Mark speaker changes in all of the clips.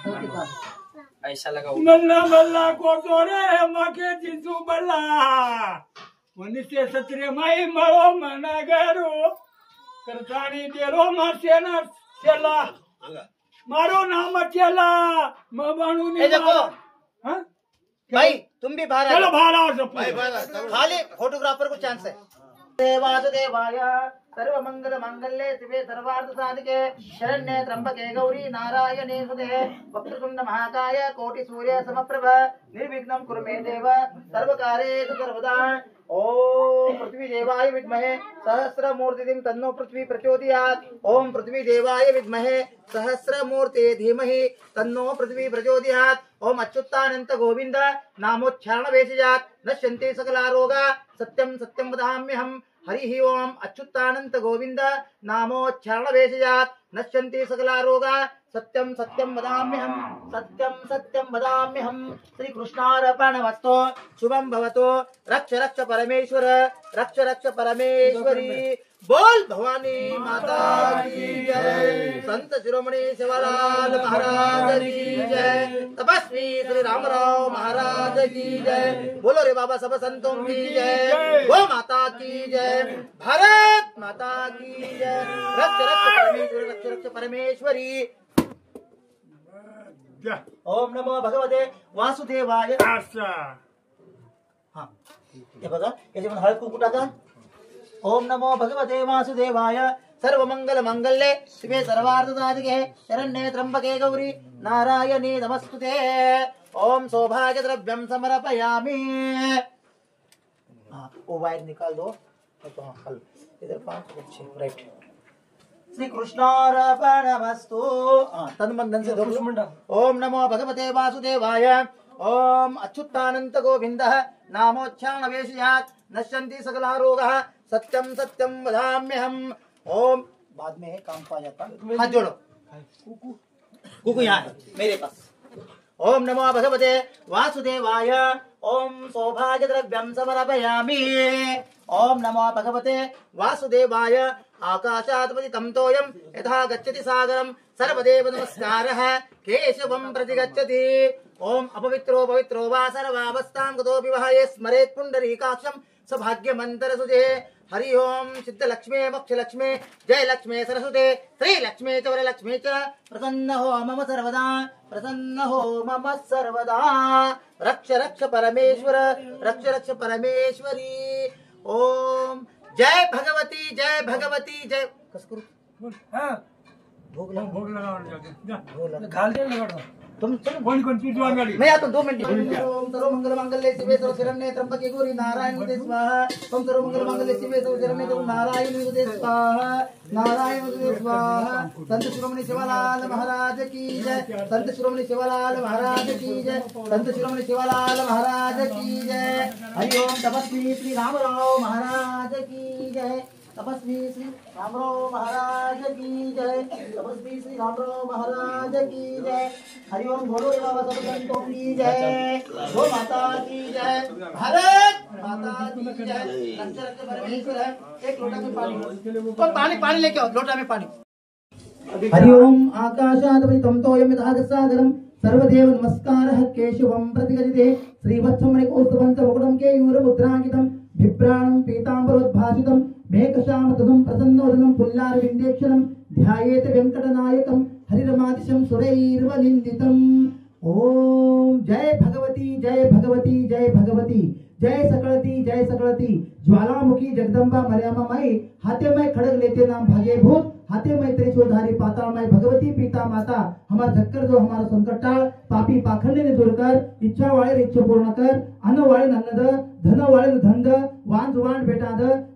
Speaker 1: ऐसा लगा
Speaker 2: मल्ला मल्ला कोटो रे मके जिसु बल्ला मनुष्य सत्रे माई मळो मनागारो करतानी देरो मासेना चला मारो नाम चला मबाणू ने
Speaker 3: देखो
Speaker 2: हां
Speaker 3: भाई तुम भी बाहर
Speaker 2: चलो बाहर आओ सब
Speaker 3: खाली फोटोग्राफर को चांस है। देवासुदेवाय सर्व मंगल मांगल्ये शिवे सर्वार्थ साधिके शरण्ये त्र्यंबके गौरी नारायणे सुते वक्रतुंड महाकाय कोटि सूर्य समप्रभ निर्विघ्नं कुरु मे देव सर्वकार्येषु सर्वदा। ओम पृथ्वी देवाय विद्महे सहस्रमूर्तिं तन्नो पृथ्वी प्रचोदयात्। ओम पृथ्वी देवाय विद्महे सहस्रमूर्ते धीमहि तन्नो पृथ्वी प्रचोदयात्। ओम अच्युतानंत गोविंद नामोच्चारण वेशयात् नश्यन्ति सकला रोगा सत्यं सत्यं वदाम्यहम्। हरि ओम अच्युतानंत गोविंद नामोच्चारण वेशयात् नश्यन्ति सकला रोगा सत्यं सत्यं वदाम्यहम् सत्यं सत्यं वदाम्यहम्। श्री कृष्णार्पणमस्तु शुभं भवतु। रक्ष रक्ष परमेश्वर रक्ष रक्ष परमेश्वरी बोल भवानी माता की जय। संत शिरोमणि सेवालाल महाराज की जय। तपस्वी श्री रामराव महाराज की जय। बोलो रे बाबा सब संतों की जय। गो माता की जय। भारत माता की जय। रक्ष रक्ष परमेश्वर रक्ष रक्ष परमेश्वरी। ओम नमो भगवते वासुदेवाय। हाँ ये बघा याच्यामध्ये हळद कुंकू टाका। ओम नमो भगवते वासुदेवाय सर्व मंगल मांगल्ये शिवे सर्वार्थ साधिके शरण्ये त्र्यंबके गौरी नारायणे नमस्तुते। ओम सौभाग्य द्रव्यम समर्पयामि। हाँ वो वायर निकाल दो तो इधर 5 अच्छे राइट। श्री कृष्णार्पणमस्तु। तन बंधन से दो। ओम नमो भगवते वासुदेवाय। ओम अच्युतानंत गोविंद नामोच्चारण वेशयात् नश्यन्ति सकला रोगः सत्यं सत्यं वदाम्यहम्। ओम बाद में काम पा जाता। हाथ जोड़ो। कुकु यहाँ है मेरे पास। ओम नमो भगवते वासुदेवाय। ओम सौभाग्य द्रव्यं समर्पयामि। ओम नमो भगवते वासुदेवाय। आकाशात् पतितं तोयं यथा गच्छति सागरं सर्वदेव नमस्कारः केशवं प्रति गच्छति। ओम अपवित्रो पवित्रो वा सर्वावस्थां गतोऽपि वः ये स्मरेत् पुण्डरीकाक्षं सौभाग्यमन्तर सुजे। हरि ओम सिद्ध लक्ष्मी मोक्ष लक्ष्मी जय लक्ष्मी सरस्वती श्री लक्ष्मी च वरलक्ष्मी च प्रसन्न हो मम सर्वदा प्रसन्न हो मम सर्वदा। रक्ष रक्ष परमेश्वर रक्ष रक्ष परमेश्वरी। ओम जय भगवती जय कस करू भोग लगा तुम
Speaker 2: कौन पीटवान गाड़ी
Speaker 3: मैं आता 2 मिनट। ओम सर्व मंगल मांगल्ये शिवे सर्व शरण्ये त्र्यंबके गौरी नारायण स्वाहा। ओम सर्व मंगल मांगल्ये शिवे सर्व शरण्ये नारायण स्वाहा नारायण स्वाहा। संत शिरोमणि सेवालाल महाराज की जय। संत शिरोमणि सेवालाल महाराज की जय। संत शिरोमणि सेवालाल महाराज की जय। हरि ओम तपस्वी श्री रामराव महाराज की जय। तपस्वी श्री रामराव महाराज की जय। तपस्वी श्री रामराव महाराज की जय। हरि ओम बोलो रे बाबा सब संतों की जय। गो माता की जय। भारत माता की जय। रक्ष रक्ष परमेश्वर है। एक लोटा में पानी तो पानी लेके आओ लोटा में पानी। हरि ओम आकाशात् पतितं तोयं यथा सागरं सर्वदेव नमस्कारः केशवं प्रति गजते श्रीवत्समणि कौस्तुभं च मुकुटं केयूरमुद्राङ्कितं बिभ्राणं पीताम्बरोद्भासितं मेघश्यामतनुं प्रसन्नवदनं पुल्लारविन्देक्षणं ध्यायेत वेङ्कटनायकं हरिरमादिशं सुरैर्वनिन्दितम्। ओम जय भगवती जय भगवती जय भगवती जय सकलती ज्वालामुखी जगदम्बा मर्यामा माई हाथे में खड़ग लेते नाम भागे भूत हाथे में त्रिशूलधारी पाताल माई भगवती पिता माता हमारा धक्कर जो हमारा संकटाळ पापी पाखंड ने दूर कर इच्छा वाले इच्छा पूर्ण कर अन्न वाले नन्न धन वाले धन वांझ वाण बेटा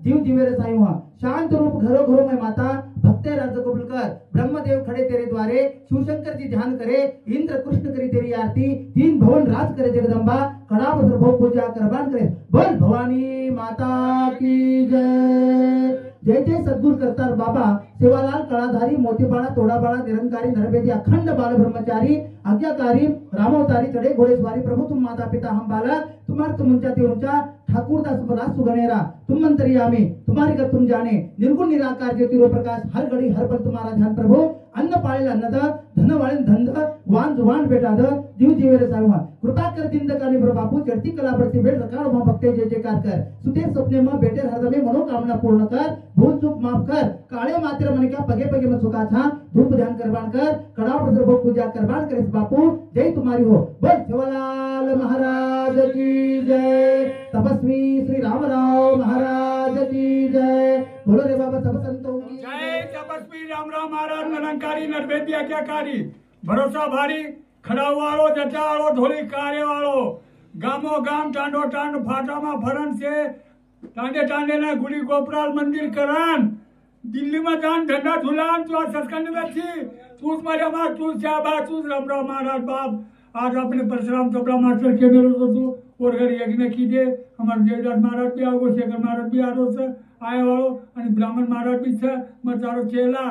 Speaker 3: जीव जीवेर सायुहा शांत रूप घरों घरों में माता भक्ते राज्य कबूल कर ब्रह्मदेव खड़े तेरे द्वारे शिवशंकर जी ध्यान करे इंद्र कृष्ण करे तेरी आरती 3 भवन राज करे जगदम्बा कड़ा पर भोग पूजा करबान करे बोल भवानी माता की जय। जय जय सद्गुरु करतार बाबा सेवालाल कळाधारी मोतीबाळा तोडाबाळा निरंकारी नरभेदी अखंड बाल ब्रह्मचारी आज्ञाकारी रामोवतारी चढ़े घोड़े सवारी प्रभु तुम माता पिता हम बालक तुम सुमार तुम ऊंचा ठाकुर दास बला सुगनेरा तुम मंत्री आमे तुम्हारी गत तुम जाने निर्गुण निराकार ज्योतिरो प्रकाश हर घड़ी हर पल तुम्हारा ध्यान प्रभु अन्न पाळेल अन्नद धन वाळेल धंद वान जुवान बेटाद जीव जीवेरे सावा कृपा कर दिन कानी ब्र बापू चढ़ती कला प्रति बेट रकाड़ मा भक्ते जय जयकार कर सुते सपने में बेटे हृदय में मनोकामना पूर्ण कर भूल चूक माफ कर काळे मात्र मन क्या पगे पगे में सुखा था धूप ध्यान करबान कर कड़ा प्रदर भोग पूजा करबान करे बापू जय तुम्हारी हो बोल शिवलाल महाराज की जय तपस्वी श्री रामराव महाराज की जय बोलो रे बाबा सब संतों की
Speaker 2: जय तपस्वी रामराव महाराज निरंकारी नरवेदी आज्ञाकारी भरोसा भारी खड़ावाळो जटावाळो ढोली कार्यवाळो गामो गाम टांडो टांड फाटामा फरन से टांडे टांडे ना गुड़ी गोपराल मंदिर करान दिल्ली में जान झंडा झुलान तो सचखंड में थी तूस माझ्या मार तूस शाबा तूस रामराव महाराज बाप आज अपने परशुराम चोपड़ा मास्टर के मेरे तो और घर यज्ञ कीजिए हमारे देवदास महाराज भी आओ शेखर महाराज भी आरो से आए वालो आणि ब्राह्मण महाराज भी छे मग तारो चेला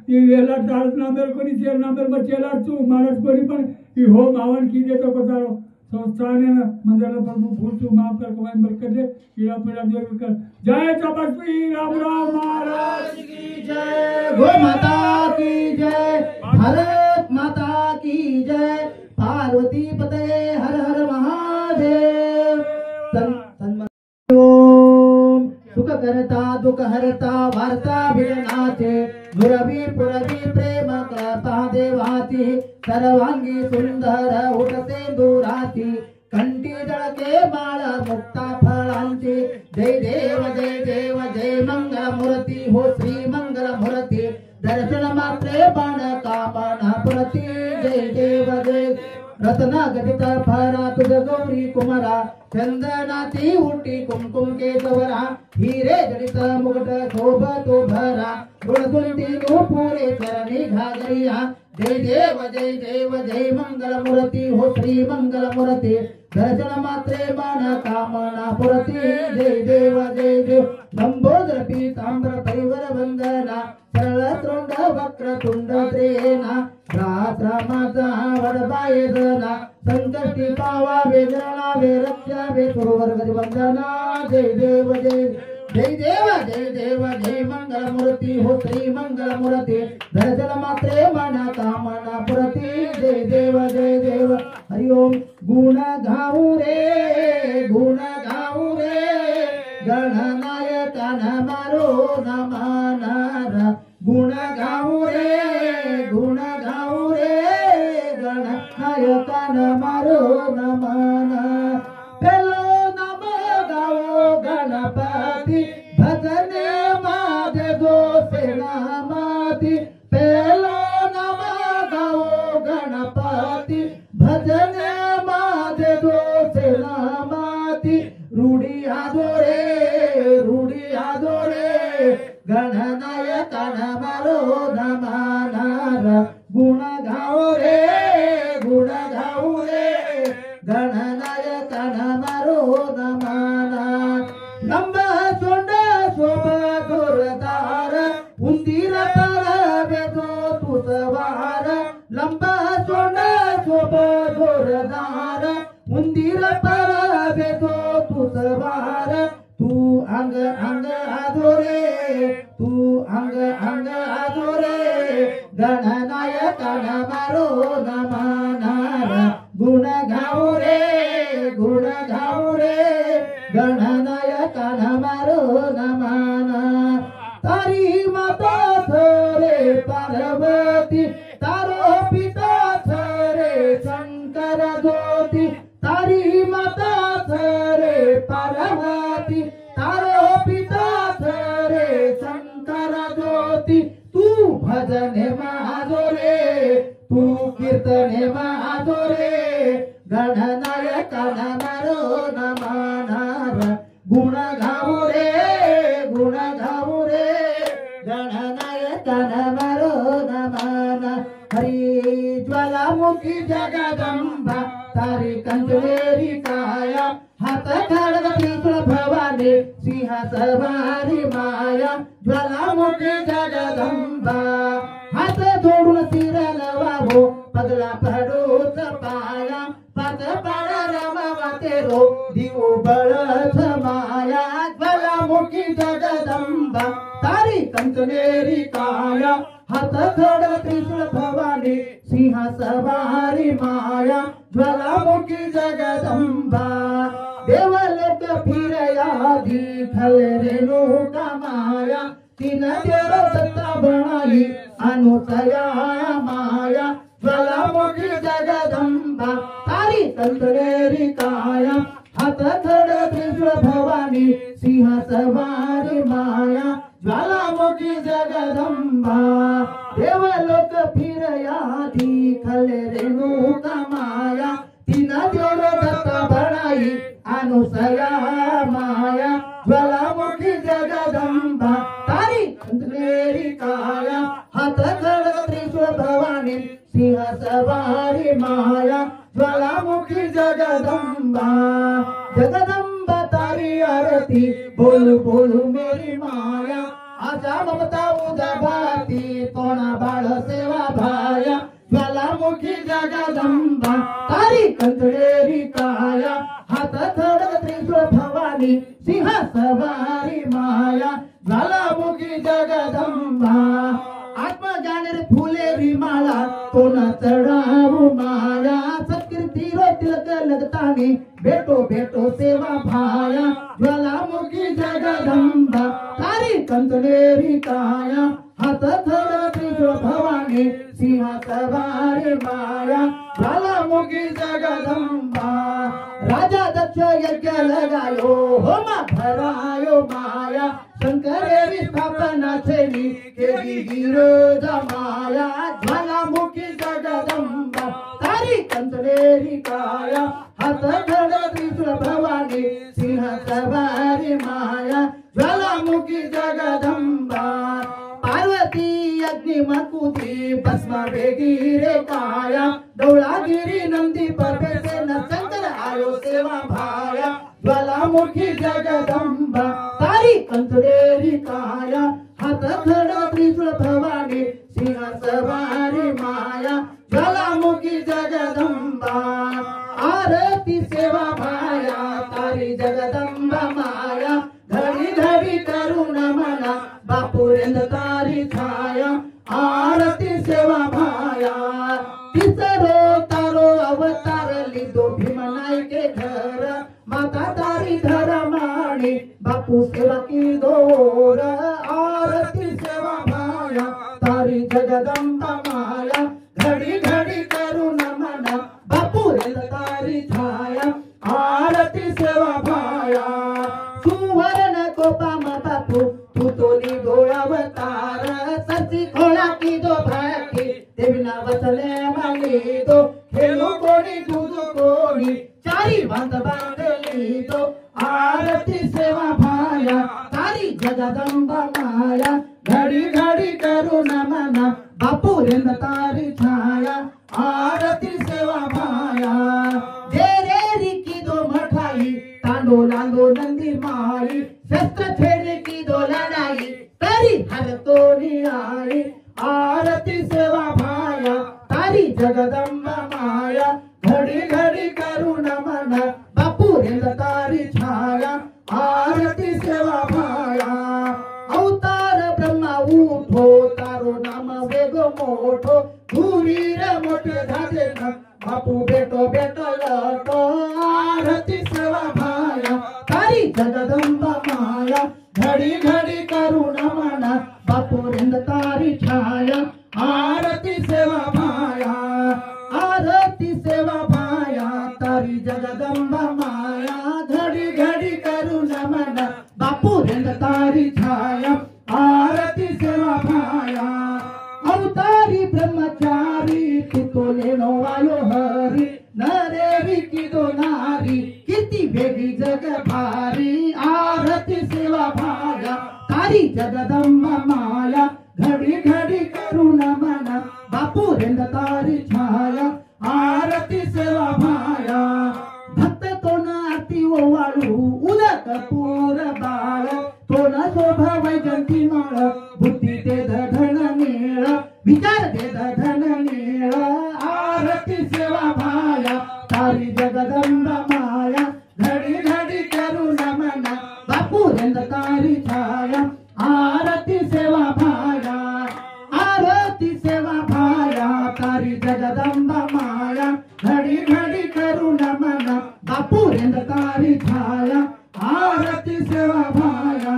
Speaker 2: ये वेला तारस नामेर कोनी चेर नामेर में चेला तू महाराज कोनी पण ई होम हवन कीजिए तो को तारो संस्थान है ना मंदिर प्रभु भूल तू माफ कर कमाई बरकत दे कीड़ा पेड़ा देव कर जय तपस्वी रामराव महाराज
Speaker 3: की जय गो माता की जय भारत माता की जय पार्वती पते हर हर महादेव ओम सुख करता दुख हरता वार्ता भिडनाथे दुरवी पुरवी प्रेम कृपा देवाती सर्वांगी सुंदर उठते दुराती कंठी जळके माळ मुक्ता फळांची जय देव जय मंगल मूर्ती हो श्री मंगल मूर्ती दर्शन मात्रे बाण कामना पुरती जय देव रत्ना गदित फरा तुझ गौरी कुमारा चंदनाती उठी कुमकुम के जवरा हीरे जडित मुकुट शोभ तो भरा गुणगुंती पूरे चरणी घागरिया जय देव जय मंगल मूर्ति हो श्री मंगल मूर्ति दर्शन मात्रे बाण कामना पुरती जय देव लंबोदर पीतांबर परिवर वंदना सरळ तोंड वक्र तुंड त्रेना रात्रा वडबायेदना संकष्टी पावावे जळावे रक्षावे सुरवर वंदना जय देव जय मंगल मूर्ति हो श्री मंगल मूर्ति दर्शन मात्रे मना कामना पुरती जय देव हरि ओम गुण गाऊ रे गणनायक मारो नमनारा गुण गाऊ रे गणनायक मारो नमना पेलो नम गाओ गणपति भजने माधे दोषे नामाति पेलो नम गाओ गणपति भजने माधे दोषे नामाति रूढ़ी आदोरे गणनायक मारो नमनार गुण गाओ रे गणनायक मारो नमना लंबा चोंड शोभा गोरदार उंदीर परवे दो तुसवार लंबा चोंड शोभा गोरदार उंदीर परवे दो तुसवार तू अंग आदोरे गणनायक मारो नमनार गुण गाऊ रे गणनायक मारो नमना तारी माता थरे पार्वती तारो पिता थरे शंकर ज्योति तारी माता थरे पार्वती तारो पिता थरे शंकर ज्योति तू भजने माधोरे तू कीर्तने माधोरे गणनायक मारो नमनार गुण गाऊ रे गणनायक मारो नमना हरि ज्वालामुखी जगदंबा तारी कंजवेरी काया हाथ खड़ग त्रिशूल भवानी सिंह सवारी माया ज्वालामुखी जगदंबा हाथ जोडून सिर नवावो पगला पडूच पाया पात पाळा रमावा तेरो करो दिवो बळथ माया ज्वालामुखी जगदंबा तारी कंचनेरी काया हात खड त्रिशूळ भवानी सिंह सवारी माया ज्वालामुखी जगदंबा देवलोक फिरयाधी खल रेणुका माया तीन देव दत्ता बनाई अनुसया माया ज्वालामुखी जगदंबा तारी कंचनेरी काया हात खड त्रिशूळ भवानी सिंह सवारी माया ज्वालामुखी जगदंबा देवलोक फिरयाधी खल रेणुका माया तीन देव दत्ता बनाई अनुसया माया ज्वालामुखी जगदंबा तारी कंचनेरी काया हात खड त्रिशूळ भवानी सिंह सवारी माया ज्वालामुखी जगदंबा जगदंबा तारी आरती बोलू बोलू मेरी माया आजा ममता उदाभाती तोणा बाळ सेवा भाया ज्वालामुखी जगदंबा तारी कंचनेरी काया हात खड त्रिशूळ भवानी सिंह सवारी माया ज्वालामुखी जगदंबा आत्मज्ञानेर फुलेरी माळा तोन चढावू माया सत्कीर्ती रो तिलक लगतानी बेटो बेटो सेवा भाया ज्वालामुखी जगदंबा तारी कंचनेरी काया हात खड त्रिशूळ भवानी सिंह सवारी माया ज्वालामुखी जगदंबा राजा दक्ष यज्ञ लगायो होमा भरायो माया शंकरेरी स्थापना छेली केली गिरोजा माया ज्वालामुखी जगदंबा तारी कंचनेरी काया हात खड त्रिशूळ भवानी सिंह सवारी माया ज्वालामुखी जगदंबा पार्वती अग्नि मकुती भस्म वेगी रे काया डोळागिरी नंदी परबेसे न शंकर आयो सेवा भाया ज्वालामुखी जगदंबा तारी कंचनेरी काया हात खड त्रिशूळ भवानी सिंह सवारी माया ज्वालामुखी जगदंबा आरती सेवा भाया तारी जगदंबा माया घडी घडी करुण मना बापुरेंद तारी छाया आरती सेवा भाया तिसरो तारो अवतार लिदो भीमनाई के घर माता तारी धरमाणी बापू सेवा की दोर आरती सेवा भाया तारी जगदंबा माया घडी घडी करुण मना बापुरेंद तारी छाया आरती सेवा भाया सुवर्ण कोपाम बापू तू तोली दो अवतार सची खोला की दो भक्ति देवीना वचने मांगी दो खेलो कोणी दूधो कोणी चारी बांध बांधली दो आरती सेवा भाया तारी जगदंबा माया घडी घडी करुण मना बापुरेंद तारी छाया आरती सेवा भाया देरेरी की दो मठाई तांडो लांडो नंदी माई शस्त्र छेड़ने की दो लड़ाई तारी हर तोड़ी आई आरती सेवा भाया तारी जगदंबा माया घड़ी घड़ी करुण मना बापुरेंद तारी छाया आरती सेवा भाया अवतार ब्रह्मा उठो तारो नाम वेगो मोठो धुरीर मोठे झाले ना बापू बेटो बेटो लटो आरती सेवा भाया तारी जगदंबा माया घडी घडी करुण मना बापुरेंद तारी छाया आरती सेवा भाया तारी जगदंबा माया घडी घडी करुण मना बापुरेंद तारी छाया आरती सेवा भाया अवतारी ब्रह्मचारी तू लेनो आयो हरी नरेवी की दो नारी किती वेगी जग भारी आरती सेवा भाया तारी जगदंबा माया घडी घडी करुण मना बापुरेंद तारी छाया आरती सेवा भाया भक्त तोन आरती ओवाळू उदक पूर बाळ तोन शोभा वैजंती माळ बुद्धी दे धन नीळ विचार दे धन नीळ आरती सेवा भाया तारी जगदंबा माया जगदंब माया घड़ी घड़ी करुण मन बापुरेंद्रकारी छाया आरती सेवा भाया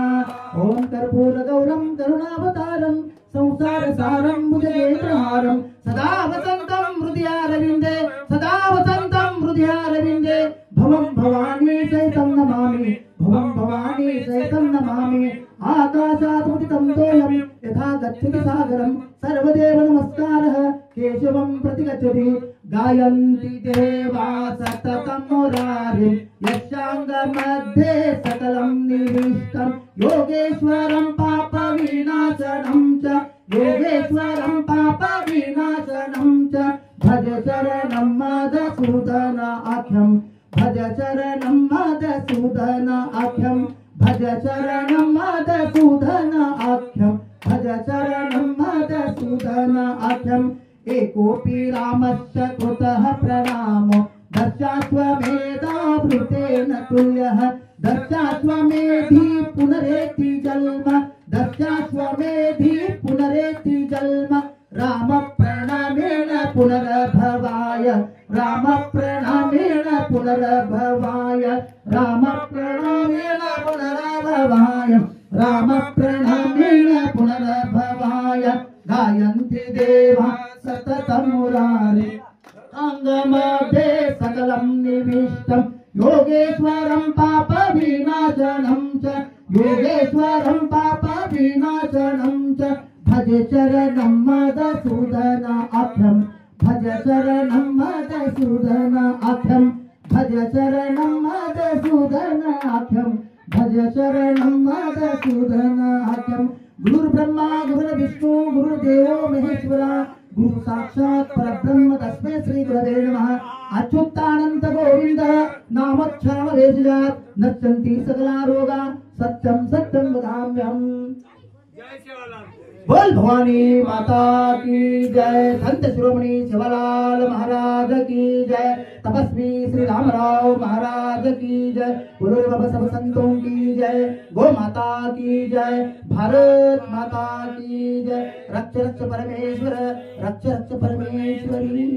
Speaker 3: ओम कर्पूर गौरम करुणावतारम संसार सारम भुजगेन्द्रहारम सदा वसंतम हृदयारविंदे सदा वसंतम हृदयारविंदे भवं भवानी सहितं नमामि भवं भवानी सहितं नमामि आकाशात् उदितं तोयं यथा गच्छति सागरं सर्वदेव नमस्कारः केशवं प्रति गच्छति गायन्ति देवा सततं मुरारिं यस्याङ्गमध्ये सकलं निविष्टं योगेश्वरं पापविनाशनं च योगेश्वरं पापविनाशनं च भज शरणं मधुसूदन आख्यं भज शरणं मधुसूदन आख्यं भज शरणं मधुसूदन आख्यं भज शरणं मधुसूदन आख्यम् एकोऽपि रामस्य कृतः प्रणामो दर्शाश्वमेधावृतेन तुल्यः दर्शाश्वमेधि पुनरेति जन्म दर्शाश्वमेधि पुनरेति जन्म राम प्रणामेन पुनर्भवाय राम प्रणामेन पुनर्भवाय राम प्रणामेन पुनर्भवाय राम प्रणामेन पुनर्भवाय गायन्ति देवा सततं मुरारे अंगमध्ये सकलं निविष्टं योगेश्वरं पापविनाशनं च योगेश्वरं पापविनाशनं च भज शरणं मधुसूदन आख्यं भज शरणं मधुसूदन आख्यं भज शरणं मधुसूदन आख्यं भज शरणं मधुसूदन आख्यं गुरुर्ब्रह्मा गुरुर्विष्णु गुरुर्देवो महेश्वरा गुरु साक्षात् परब्रह्म तस्मै श्री गुरवे नमः अच्युतानंत गोविंद नामोच्चारणवेशिजात् नश्यन्ति सकला रोगा सत्यं सत्यं वदाम्यहम्
Speaker 2: जय सेवालाल
Speaker 3: बोल भवानी माता की जय संत शिरोमणि सेवालाल महाराज की जय तपस्वी श्री रामराव महाराज की जय बोलो रे बाबा सब संतों की जय गो माता की जय भारत माता की जय रक्ष रक्ष परमेश्वर रक्ष रक्ष परमेश्वरी